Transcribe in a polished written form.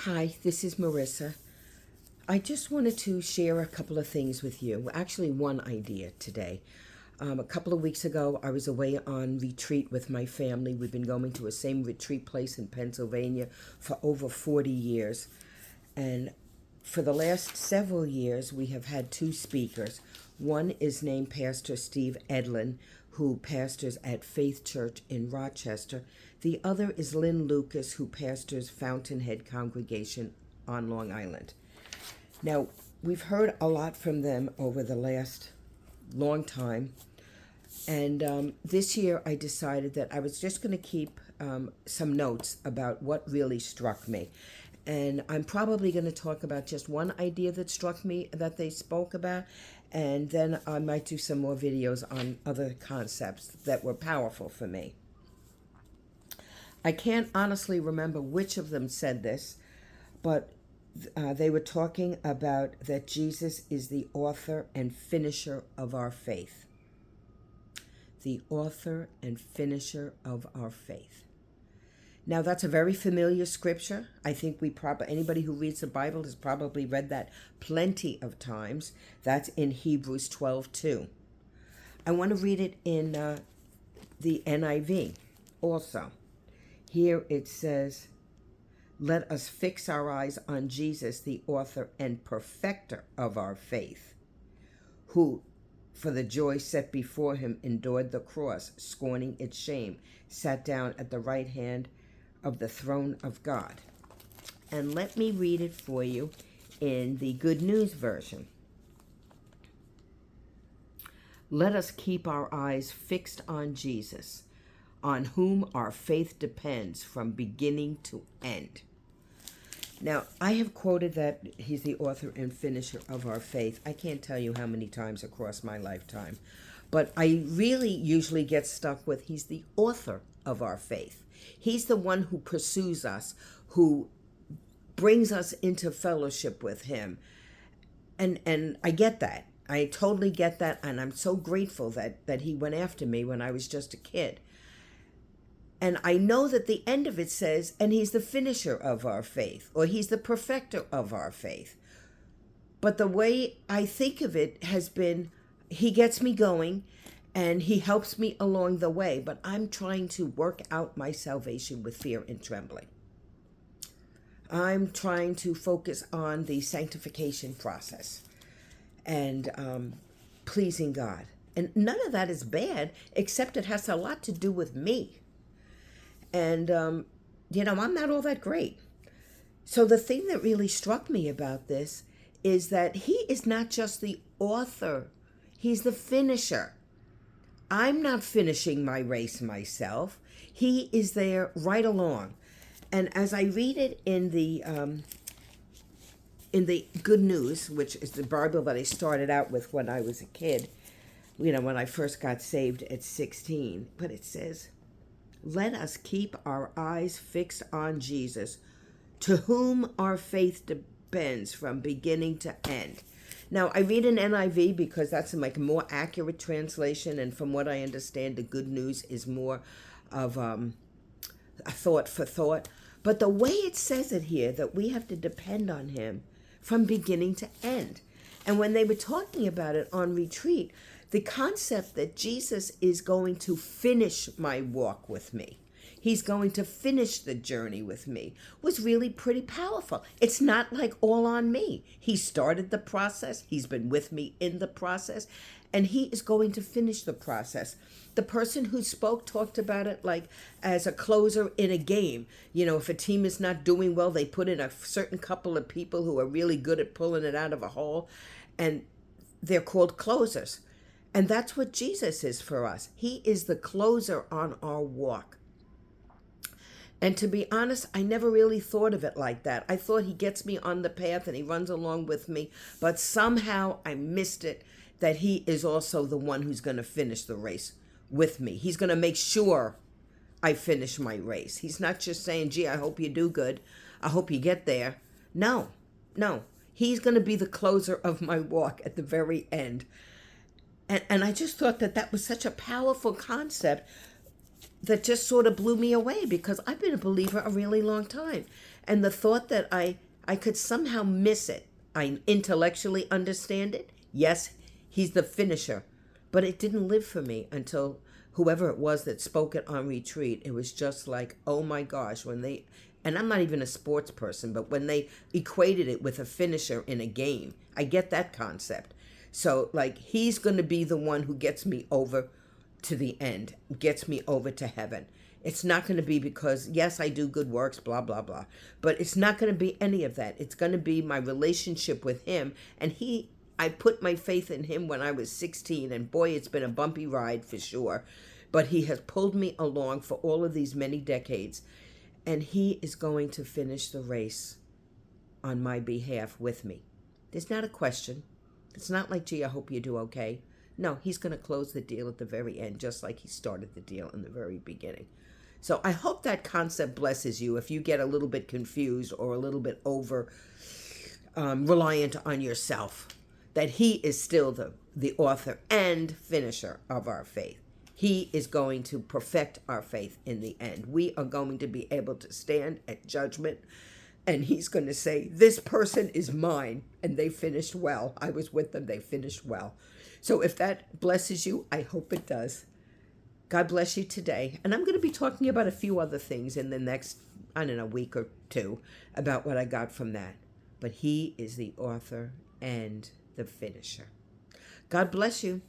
Hi, this is Marissa. I just wanted to share a couple of things with you. Actually, one idea today. A couple of weeks ago, I was away on retreat with my family. We've been going to a same retreat place in Pennsylvania for over 40 years. And for the last several years, we have had two speakers. One is named Pastor Steve Edlin, who pastors at Faith Church in Rochester. The other is Lynn Lucas, who pastors Fountainhead Congregation on Long Island. Now, we've heard a lot from them over the last long time. And this year I decided that I was just going to keep some notes about what really struck me. And I'm probably going to talk about just one idea that struck me that they spoke about. And then I might do some more videos on other concepts that were powerful for me. I can't honestly remember which of them said this, but they were talking about that Jesus is the author and finisher of our faith. The author and finisher of our faith. Now, that's a very familiar scripture. I think anybody who reads the Bible has probably read that plenty of times. That's in Hebrews 12:2. I want to read it in the NIV also. Here it says, "Let us fix our eyes on Jesus, the author and perfecter of our faith, who, for the joy set before him, endured the cross, scorning its shame, sat down at the right hand of the throne of God." And let me read it for you in the Good News version. "Let us keep our eyes fixed on Jesus, on whom our faith depends from beginning to end." Now, I have quoted that he's the author and finisher of our faith. I can't tell you how many times across my lifetime. But I really usually get stuck with he's the author of our faith. He's the one who pursues us, who brings us into fellowship with him. And I get that. I totally get that. And I'm so grateful that he went after me when I was just a kid. And I know that the end of it says, and he's the finisher of our faith, or he's the perfecter of our faith. But the way I think of it has been, he gets me going and he helps me along the way, but I'm trying to work out my salvation with fear and trembling. I'm trying to focus on the sanctification process and pleasing God. And none of that is bad, except it has a lot to do with me. And, I'm not all that great. So the thing that really struck me about this is that he is not just the author, he's the finisher. I'm not finishing my race myself. He is there right along. And as I read it in the Good News, which is the Bible that I started out with when I was a kid, when I first got saved at 16, but it says, "Let us keep our eyes fixed on Jesus, to whom our faith depends from beginning to end." Now, I read an NIV because that's like a more accurate translation, and from what I understand, the Good News is more of a thought for thought. But the way it says it here, that we have to depend on him from beginning to end. And when they were talking about it on retreat, the concept that Jesus is going to finish my walk with me, he's going to finish the journey with me, was really pretty powerful. It's not like all on me. He started the process. He's been with me in the process, and he is going to finish the process. The person who spoke talked about it like as a closer in a game. If a team is not doing well, they put in a certain couple of people who are really good at pulling it out of a hole, and they're called closers. And that's what Jesus is for us. He is the closer on our walk. And to be honest, I never really thought of it like that. I thought he gets me on the path and he runs along with me, but somehow I missed it, that he is also the one who's going to finish the race with me. He's going to make sure I finish my race. He's not just saying, "Gee, I hope you do good. I hope you get there." No. He's going to be the closer of my walk at the very end. And I just thought that was such a powerful concept, that just sort of blew me away, because I've been a believer a really long time. And the thought that I could somehow miss it. I intellectually understand it. Yes, he's the finisher. But it didn't live for me until whoever it was that spoke it on retreat. It was just like, oh my gosh, when they, and I'm not even a sports person, but when they equated it with a finisher in a game, I get that concept. So, like, he's going to be the one who gets me over to the end, gets me over to heaven. It's not going to be because, yes, I do good works, blah, blah, blah. But it's not going to be any of that. It's going to be my relationship with him. And I put my faith in him when I was 16. And boy, it's been a bumpy ride for sure. But he has pulled me along for all of these many decades. And he is going to finish the race on my behalf with me. There's not a question. It's not like, gee, I hope you do okay. No, he's going to close the deal at the very end, just like he started the deal in the very beginning. So I hope that concept blesses you if you get a little bit confused or a little bit over reliant on yourself, that he is still the author and finisher of our faith. He is going to perfect our faith in the end. We are going to be able to stand at judgment, and he's going to say, this person is mine, and they finished well. I was with them. They finished well. So if that blesses you, I hope it does. God bless you today. And I'm going to be talking about a few other things in the next, I don't know, week or two about what I got from that. But he is the author and the finisher. God bless you.